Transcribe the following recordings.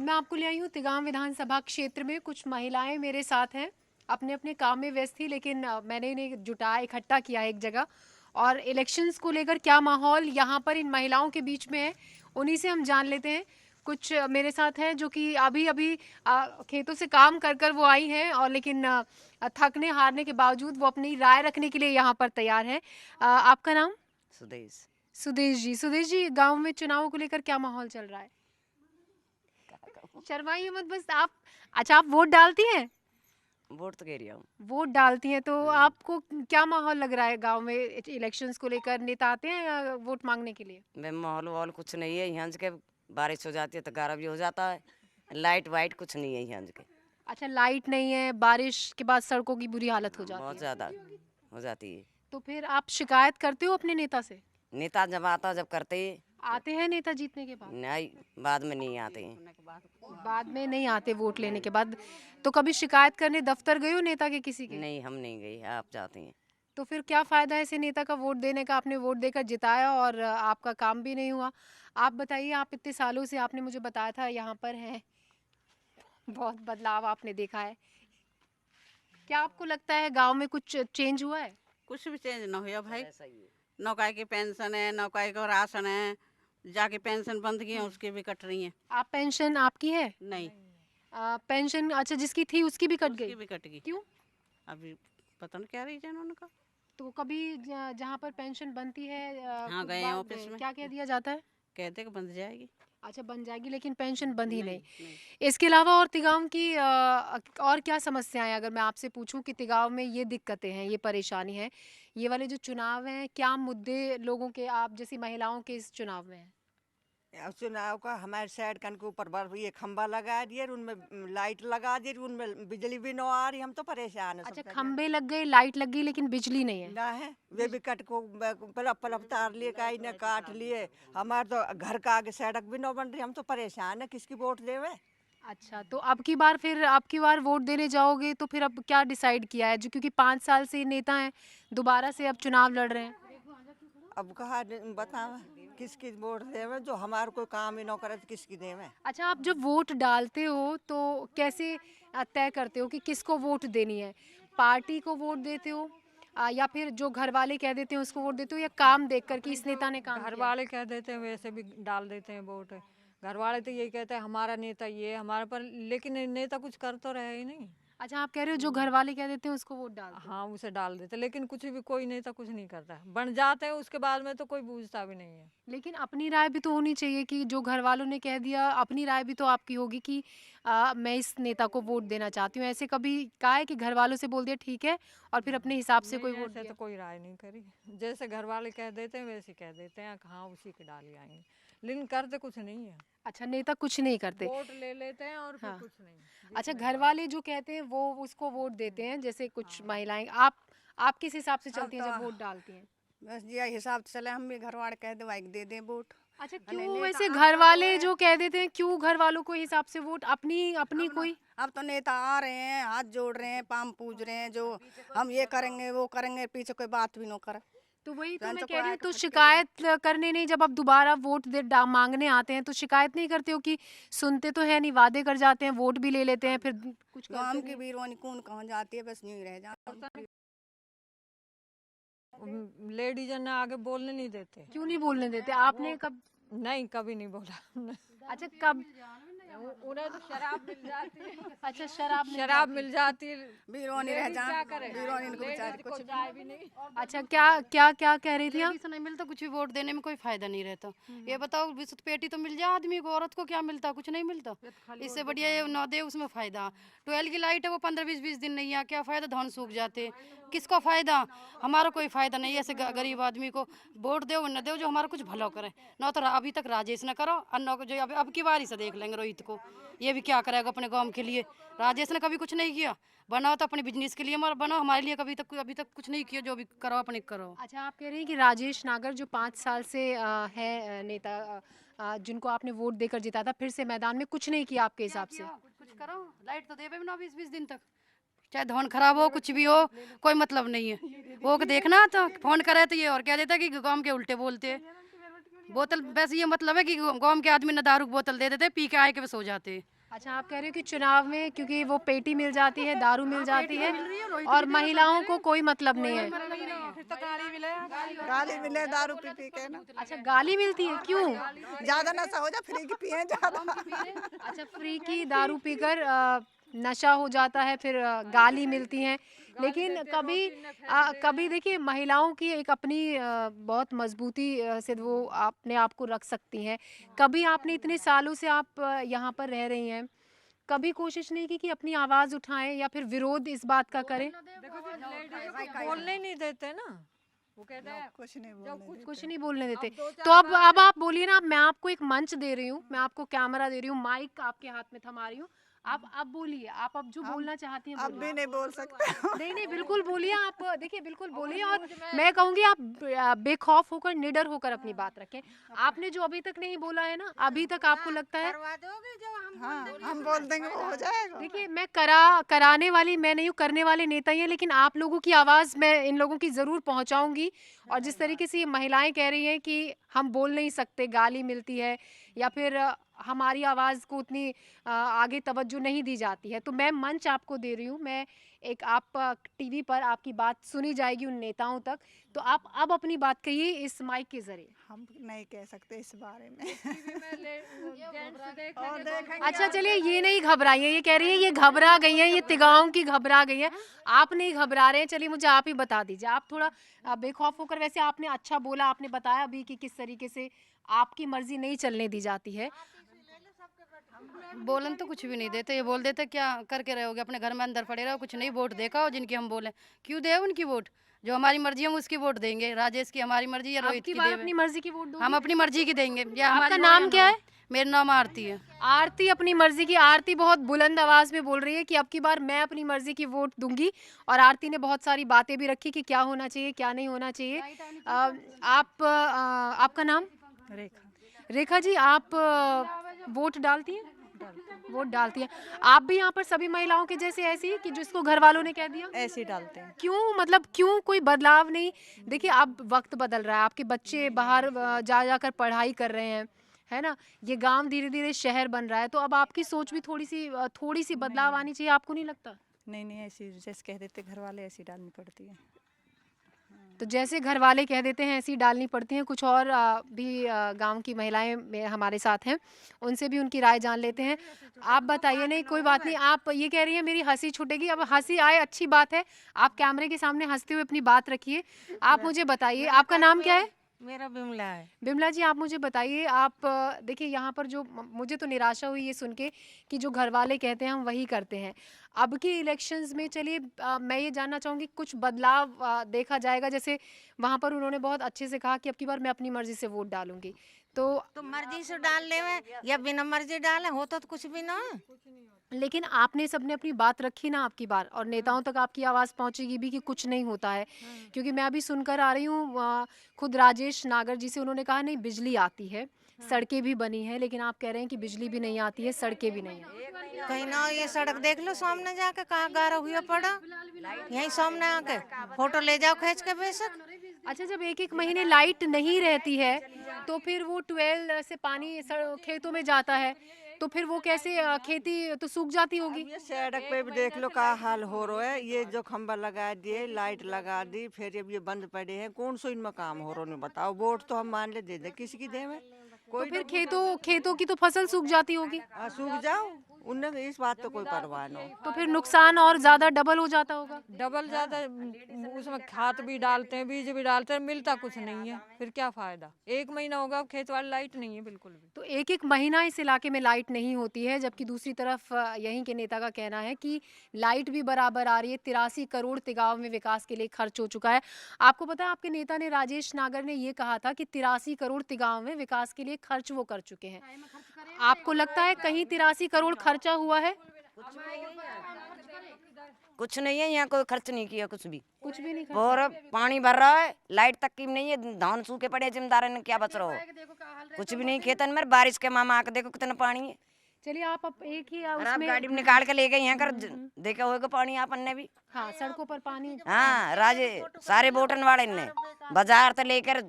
मैं आपको ले आई हूँ तिगांव विधानसभा क्षेत्र में। कुछ महिलाएं मेरे साथ हैं, अपने अपने काम में व्यस्त थी, लेकिन मैंने इन्हें जुटाया, इकट्ठा किया एक जगह। और इलेक्शंस को लेकर क्या माहौल यहाँ पर इन महिलाओं के बीच में है, उन्हीं से हम जान लेते हैं। कुछ मेरे साथ हैं जो कि अभी अभी खेतों से काम कर कर वो आई हैं, और लेकिन थकने हारने के बावजूद वो अपनी राय रखने के लिए यहाँ पर तैयार हैं। आपका नाम? सुदेश। सुदेश जी। सुदेश जी, गांव में चुनाव को लेकर क्या माहौल चल रहा है? शर्माइए मत, बस आप। अच्छा, आप वोट डालती हैं? वोट तो कह रही हूँ। वोट डालती हैं, तो आपको क्या माहौल लग रहा है गांव में इलेक्शंस को लेकर? नेता आते हैं या वोट मांगने के लिए? मैं माहौल वाहौल कुछ नहीं है यहाँ के। बारिश हो जाती है तो गारा भी हो जाता है। लाइट वाइट कुछ नहीं है यहाँ के। अच्छा, लाइट नहीं है, बारिश के बाद सड़कों की बुरी हालत हो जाती बहुत है। ज़्यादा हो जाती है। तो फिर आप शिकायत करते हो अपने नेता से? नेता जब आता जब करते ही आते हैं नेता जीतने के बाद? नहीं, बाद में नहीं आते हैं। बाद में नहीं आते वोट लेने के बाद? तो कभी शिकायत करने दफ्तर गए हो नेता के किसी के? नहीं, हम नहीं गए, आप जाते हैं। तो फिर क्या फायदा है ऐसे नेता का वोट देने का? आपने वोट देकर जिताया और आपका काम भी नहीं हुआ। आप बताइए, आप इतने सालों से, आपने मुझे बताया था यहाँ पर हैं, बहुत बदलाव आपने देखा है। क्या आपको लगता है गांव में कुछ चेंज हुआ है? कुछ भी चेंज ना हुआ भाई। ऐसा ही है। नौकाई की पेंशन है, नौकाई का राशन है, जाके पेंशन बंद की है उसकी भी कट रही है। आप पेंशन आपकी है? नहीं, पेंशन अच्छा, जिसकी थी उसकी भी कट उसकी गई? भी कट गई। क्यों? अभी पता नहीं क्या रीजन उनका। तो कभी जहाँ पर पेंशन बनती है हाँ, गए हैं ऑफिस में। क्या कह दिया जाता है? कहते कि बंद जाएगी। अच्छा, बन जाएगी, लेकिन पेंशन बंद ही नहीं। नहीं। इसके अलावा और तिगांव की और क्या समस्याएं, अगर मैं आपसे पूछूं कि तिगांव में ये दिक्कतें हैं, ये परेशानी है, ये वाले जो चुनाव हैं, क्या मुद्दे लोगों के, आप जैसी महिलाओं के इस चुनाव में हैं? अब चुनाव का हमारे साइड कन के ऊपर ये खंबा लगा दिए, उनमें लाइट लगा दी, उनमें बिजली भी न आ रही, हम तो परेशान है। अच्छा, खंबे लग गए, लाइट लग गई, लेकिन बिजली नहीं है। ना है, वे भी कट को पलप पलप तार लिए, कहीं ने काट लिए। हमारे तो घर का आगे सड़क भी न बन रही, हम तो परेशान है, किसकी वोट देवे। अच्छा, तो अब की बार, फिर अब की बार वोट देने जाओगे तो फिर अब क्या डिसाइड किया है? जो क्योंकि 5 साल से नेता हैं, दोबारा से अब चुनाव लड़ रहे हैं। अब कहा बतावे किसकी वोट देवे, जो हमारे कोई काम ही न करे तो किसकी देवे। अच्छा, आप जब वोट डालते हो तो कैसे तय करते हो कि किसको वोट देनी है? पार्टी को वोट देते हो या फिर जो घर वाले कह देते हैं उसको वोट देते हो, या काम देख कर कि इस नेता ने काम घर किया? वाले कह देते हैं वैसे भी डाल देते हैं वोट। घर वाले तो यही कहते हैं हमारा नेता ये है, हमारे पर, लेकिन नेता कुछ कर तो रहे ही नहीं। अच्छा, आप कह रहे हो जो घर वाले कह देते हैं उसको वोट डालते हो? हाँ, उसे डाल देते, लेकिन कुछ भी कोई नेता कुछ नहीं करता है। बन जाते हैं उसके बाद में तो कोई पूछता भी नहीं है। लेकिन अपनी राय भी तो होनी चाहिए कि जो घर वालों ने कह दिया, अपनी राय भी तो आपकी होगी कि मैं इस नेता को वोट देना चाहती हूँ। ऐसे कभी कहा है कि घर वालों से बोल दिया ठीक है और फिर अपने हिसाब से कोई नहीं, वोट ऐसे दिया? तो कोई राय नहीं करी। जैसे घर वाले कह देते हैं वैसे कह देते हैं, हाँ उसी के डाल ही आएंगे, लेकिन करते कुछ नहीं है। अच्छा, नेता कुछ नहीं करते। वोट ले लेते हैं और फिर हाँ। कुछ नहीं। अच्छा, घर वाले जो कहते हैं वो उसको वोट देते हैं, जैसे कुछ महिलाएं। आप किस हिसाब से चलती हैं जब वोट डालती हैं? बस ये हिसाब से चले, हम भी घर वाले कह दे दे दें वोट। अच्छा, नहीं, क्यों नेता वैसे अब घर तो वाले है। जो कह देते हैं, क्यों घर वालों को हिसाब से वोट? अपनी अपनी कोई अब तो नेता आ रहे हैं, हाथ जोड़ रहे हैं, पाम पूज रहे हैं, जो हम ये करेंगे वो करेंगे, पीछे कोई बात भी न करे। तो वही तो जान मैं तो कह रही हूँ, कोई तो आके शिकायत करने नहीं, जब आप दोबारा वोट मांगने आते हैं तो शिकायत नहीं करते हो कि सुनते तो है नहीं, वादे कर जाते हैं, वोट भी ले लेते हैं, फिर कुछ करते गांव की नहीं? वीरवानी कौन कहाँ जाती है, बस यूं ही रह जाती। लेडीज ने आगे बोलने नहीं देते। क्यों नहीं बोलने देते? आपने कब? नहीं, कभी नहीं बोला। अच्छा, कब? उन्हें तो शराब मिल जाती है। अच्छा, शराब शराब मिल जाती है। वीरवानी रह लेडीज जा, क्या करे? वीरवानी इनको बेचारी लेडीज को कुछ चाय भी नहीं। अच्छा, क्या क्या क्या कह रही थी आप? लेडीज से नहीं मिलता कुछ भी, वोट देने में कोई फायदा नहीं रहता। ये बताओ, विशुद्ध पेटी तो मिल जाए आदमी को, औरत को क्या मिलता? कुछ नहीं मिलता। इससे बढ़िया ये न दे, उसमें फायदा। 12 की लाइट है, वो 15-20 दिन नहीं है, क्या फायदा? धान सूख जाते, किसको फायदा? हमारा कोई फायदा नहीं है। ऐसे गरीब आदमी को वोट दो न दो, जो हमारा कुछ भला करे। न तो अभी तक राजेश न करो, और न जो अब की बारी से देख लेंगे रोहित को, ये भी क्या करेगा अपने गांव के लिए। राजेश ने कभी कुछ नहीं किया। बनाओ तो अपने बिजनेस के लिए बनाओ, हमारे लिए अभी तक कुछ नहीं किया। जो भी करो अपने करो। अच्छा, आप कह रही हैं कि राजेश नागर जो 5 साल से है नेता, जिनको आपने वोट देकर जिताया था, फिर से मैदान में कुछ नहीं किया आपके हिसाब से? कुछ करो, लाइट तो देवे ना 20-20 दिन तक, चाहे धान खराब हो, कुछ भी हो, कोई मतलब नहीं है। वो देखना तो फोन करे तो ये और कह देता कि गांव के उल्टे बोलते हैं। बोतल, बस ये मतलब है कि गांव के आदमी न दारू की बोतल दे देते, पी के आए के बस हो जाते। अच्छा, आप कह रहे हो कि चुनाव में क्योंकि वो पेटी मिल जाती है, दारू मिल जाती है और महिलाओं को कोई मतलब नहीं है। गाली मिले दारू पी पी के ना, अच्छा, गाली मिलती है, क्यों? ज्यादा नशा हो जा, फ्री की पिए ज्यादा। अच्छा, फ्री की दारू पीकर नशा हो जाता है, फिर गाली मिलती हैं। लेकिन कभी देखिए महिलाओं की एक अपनी बहुत मजबूती से वो अपने आप को रख सकती हैं। कभी आपने इतने सालों से आप यहाँ पर रह रही हैं, कभी कोशिश नहीं की कि अपनी आवाज उठाएं या फिर विरोध इस बात का करें? बोलने ही नहीं देते ना, वो कहते हैं कुछ नहीं बोलने कुछ नहीं बोलने देते। तो अब आप बोलिए ना, मैं आपको एक मंच दे रही हूँ, मैं आपको कैमरा दे रही हूँ, माइक आपके हाथ में थमा रही हूँ, आप अब बोलिए, आप अब जो बोलना चाहती हैं अब बोलिए। भी नहीं बोल सकते। नहीं नहीं, बिल्कुल बोलिए आप, देखिए बिल्कुल बोलिए। और मैं कहूंगी आप बेखौफ होकर, निडर होकर अपनी बात रखें। आपने जो अभी तक नहीं बोला है ना, अभी तक आपको लगता है, हाँ, हम बोल देंगे वो हो जाएगा। देखिए मैं कराने वाली मैं नहीं हूँ, करने वाले नेता ही हैं, लेकिन आप लोगों की आवाज मैं इन लोगों की जरूर पहुंचाऊंगी। और जिस तरीके से ये महिलाएं कह रही हैं कि हम बोल नहीं सकते, गाली मिलती है या फिर हमारी आवाज को उतनी आगे तवज्जो नहीं दी जाती है, तो मैं मंच आपको दे रही हूँ। मैं एक आप टीवी पर आपकी बात सुनी जाएगी उन नेताओं तक, तो आप अब अपनी बात कहिए इस माइक के जरिए। हम नहीं कह सकते इस बारे में। अच्छा चलिए, ये नहीं घबराइए, ये कह रही है ये घबरा गई है, ये तिगाओं की घबरा गई है, आप नहीं घबरा रहे हैं। चलिए मुझे आप ही बता दीजिए, आप थोड़ा बेखौफ होकर, वैसे आपने अच्छा बोला, आपने बताया अभी कि किस तरीके से आपकी मर्जी नहीं चलने दी जाती है। बोलन तो कुछ भी नहीं देते, ये बोल देते क्या करके रहोगे, अपने घर में अंदर पड़े रहो, कुछ नहीं, वोट देखा हो जिनकी हम बोले, क्यों दे उनकी वोट, जो हमारी मर्जी है हम उसकी वोट देंगे। राजेश की हमारी मर्जी या रोहित आपकी की बार देवे, अपनी मर्जी की वोट दो। हम अपनी मर्जी की देंगे। या आपका हमारी नाम क्या है? मेरा नाम आरती है। आरती अपनी मर्जी की, आरती बहुत बुलंद आवाज में बोल रही है कि अब की बार मैं अपनी मर्जी की वोट दूंगी। और आरती ने बहुत सारी बातें भी रखी कि क्या होना चाहिए, क्या नहीं होना चाहिए। आपका नाम? रेखा। रेखा जी, आप वोट डालती हैं? वोट डालती हैं। आप भी यहाँ पर सभी महिलाओं के जैसे ऐसी कि जिसको घर वालों ने कह दिया? ऐसे ही डालते हैं। क्यों, मतलब क्यों कोई बदलाव नहीं? देखिए अब वक्त बदल रहा है, आपके बच्चे बाहर जा जाकर पढ़ाई कर रहे हैं, है ना, ये गांव धीरे धीरे शहर बन रहा है, तो अब आपकी सोच भी थोड़ी सी बदलाव आनी चाहिए, आपको नहीं लगता? नहीं, ऐसी जैसे कह देते घर वाले ऐसी डालनी पड़ती है। तो जैसे घर वाले कह देते हैं ऐसी डालनी पड़ती हैं। कुछ और भी गांव की महिलाएं हमारे साथ हैं, उनसे भी उनकी राय जान लेते हैं। आप बताइए। नहीं कोई बात नहीं, आप ये कह रही हैं मेरी हंसी छूटेगी, अब हंसी आए अच्छी बात है, आप कैमरे के सामने हंसते हुए अपनी बात रखिए। आप मुझे बताइए, आपका नाम क्या है? मेरा बिमला है। बिमला जी, आप मुझे बताइए, आप देखिए यहाँ पर जो मुझे तो निराशा हुई ये सुन के कि जो घर वाले कहते हैं हम वही करते हैं। अब की इलेक्शंस में चलिए मैं ये जानना चाहूँगी कुछ बदलाव देखा जाएगा? जैसे वहाँ पर उन्होंने बहुत अच्छे से कहा कि अब की बार मैं अपनी मर्जी से वोट डालूंगी, तो मर्जी से डाल ले या बिना मर्जी डाले होता तो कुछ भी ना। लेकिन आपने सबने अपनी बात रखी ना आपकी बार, और नेताओं तक आपकी आवाज़ पहुंचेगी भी कि कुछ नहीं होता है। क्योंकि मैं अभी सुनकर आ रही हूँ खुद राजेश नागर जी से, उन्होंने कहा नहीं बिजली आती है, सड़कें भी बनी है, लेकिन आप कह रहे हैं कि बिजली भी नहीं आती है, सड़कें भी नहीं है। कहीं ना ये सड़क देख लो सामने जाके, कहाँ गारा हुआ पड़ा, यहीं सामने आके फोटो ले जाओ खींच के बेशक। अच्छा, जब एक एक महीने लाइट नहीं रहती है तो फिर वो ट्यूबवेल से पानी खेतों में जाता है, तो फिर वो कैसे खेती तो सूख जाती होगी। ये सड़क पे भी देख लो क्या हाल हो रहा है। ये जो खंबा लगा दिए, लाइट लगा दी, फिर अब ये बंद पड़े हैं, कौन सो इनमें काम हो रहा है बताओ। वोट तो हम मान ले दे किसी की दे में, तो फिर खेतों की तो फसल सूख जाती होगी। सूख जाओ, उन्हें इस बात तो कोई परवाह नहीं। तो फिर नुकसान और ज्यादा डबल हो जाता होगा। डबल ज्यादा, उसमें खाद भी डालते हैं, बीज भी डालते हैं, मिलता कुछ नहीं है, फिर क्या फायदा। 1 महीना होगा खेत वाली लाइट नहीं है बिल्कुल भी। तो एक एक महीना इस इलाके में लाइट नहीं होती है, जबकि दूसरी तरफ यहीं के नेता का कहना है कि लाइट भी बराबर आ रही है। 83 करोड़ तिगाव में विकास के लिए खर्च हो चुका है। आपको पता है आपके नेता ने, राजेश नागर ने ये कहा था कि 83 करोड़ तिगाव में विकास के लिए खर्च वो कर चुके हैं। आपको लगता है कहीं 83 करोड़ खर्चा हुआ है? कुछ नहीं है, यहाँ कोई खर्च नहीं किया, कुछ भी नहीं और पानी भर रहा है, लाइट तक की नहीं है, धान सूखे पड़े, जिम्मेदार ने क्या बच रहा हो, कुछ भी नहीं खेतन में। बारिश के मामा आके देखो कितना पानी है। चलिए आप एक ही और आप उसमें, गाड़ी में निकाल के ले गए यहाँ कर देखा होगा पानी आपन ने भी। हाँ सड़कों पर पानी। हाँ राजे सारे बोटन वाले ने बाजार से लेकर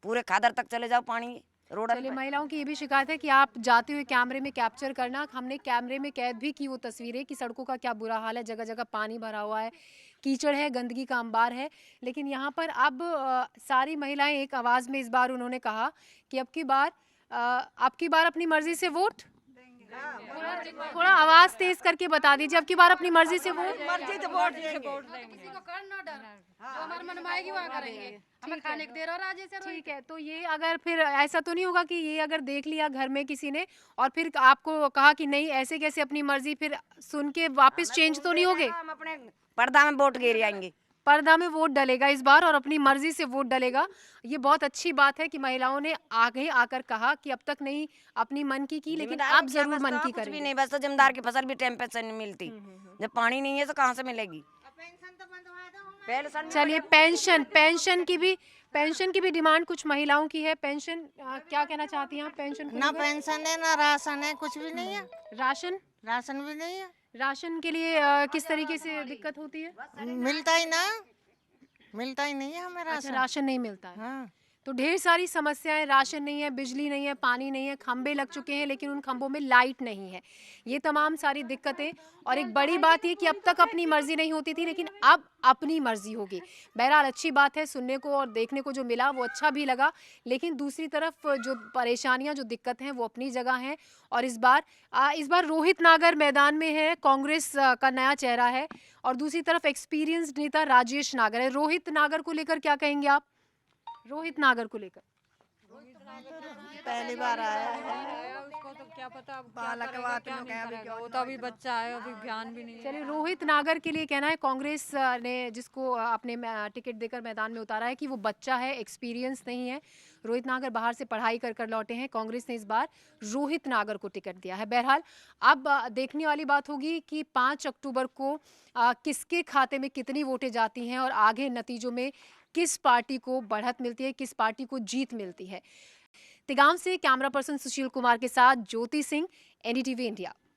पूरे खादर तक चले जाओ पानी रोड चलिए, महिलाओं की ये भी शिकायत है कि आप जाते हुए कैमरे में कैप्चर करना। हमने कैमरे में कैद भी की वो तस्वीरें कि सड़कों का क्या बुरा हाल है, जगह जगह पानी भरा हुआ है, कीचड़ है, गंदगी का अंबार है। लेकिन यहाँ पर अब सारी महिलाएं एक आवाज़ में इस बार उन्होंने कहा कि अब की बार अपनी मर्जी से वोट। थोड़ा आवाज तेज करके बता दीजिए, अब की बार अपनी मर्जी से वोट। मर्जी से वोट किसी को कर ना डर, जो हमारे मन में आएगी वहाँ करेंगे, हमें खाने को दे रहा राजे से। ठीक है, तो ये अगर फिर ऐसा तो नहीं होगा कि ये अगर देख लिया घर में किसी ने और फिर आपको कहा कि नहीं ऐसे कैसे अपनी मर्जी, फिर सुन के वापस चेंज तो नहीं होगे? हम अपने पर्दा में वोट गिर आएंगे। पर्दा में वोट डलेगा इस बार और अपनी मर्जी से वोट डलेगा। ये बहुत अच्छी बात है कि महिलाओं ने आगे आकर कहा कि अब तक नहीं अपनी मन की लेकिन अब जरूर मन की कुछ भी करेंगे। नहीं, बस तो जमींदार की फसल भी टाइम पे से नहीं मिलती। जब पानी नहीं है तो कहाँ से मिलेगी? पेंशन चलिए, पेंशन की भी डिमांड कुछ महिलाओं की है। पेंशन क्या कहना चाहती हैं आप पेंशन को ना लेकर? पेंशन है ना राशन है, कुछ भी नहीं है, राशन राशन भी नहीं है, राशन के लिए किस तरीके से दिक्कत होती है? मिलता ही नहीं है हमें अच्छा, राशन। राशन नहीं मिलता है। हाँ, तो ढेर सारी समस्याएं, राशन नहीं है, बिजली नहीं है, पानी नहीं है, खंबे लग चुके हैं लेकिन उन खंबों में लाइट नहीं है। ये तमाम सारी दिक्कतें। और एक बड़ी बात ये कि अब तक अपनी मर्जी नहीं होती थी लेकिन अब अपनी मर्जी होगी। बहरहाल अच्छी बात है, सुनने को और देखने को जो मिला वो अच्छा भी लगा। लेकिन दूसरी तरफ जो परेशानियां, जो दिक्कत हैं वो अपनी जगह हैं। और इस बार रोहित नागर मैदान में है, कांग्रेस का नया चेहरा है। और दूसरी तरफ एक्सपीरियंस्ड नेता राजेश नागर है। रोहित नागर को लेकर क्या कहेंगे आप? रोहित नागर को लेकर पहली बार आया है, उसको तो क्या पता अब क्या बालक करेगा, बात क्या में नहीं क्या करेगा। वो तो अभी बच्चा है, अभी ज्ञान भी नहीं है। चलिए, रोहित नागर के लिए कहना है कांग्रेस ने जिसको आपने टिकट देकर मैदान में उतारा है कि वो बच्चा है, एक्सपीरियंस नहीं है। रोहित नागर बाहर से पढ़ाई कर लौटे हैं। कांग्रेस ने इस बार रोहित नागर को टिकट दिया है। बहरहाल अब देखने वाली बात होगी कि 5 अक्टूबर को किसके खाते में कितनी वोटें जाती हैं और आगे नतीजों में किस पार्टी को बढ़त मिलती है, किस पार्टी को जीत मिलती है। तिगांव से कैमरा पर्सन सुशील कुमार के साथ ज्योति सिंह, एनडीटीवी इंडिया।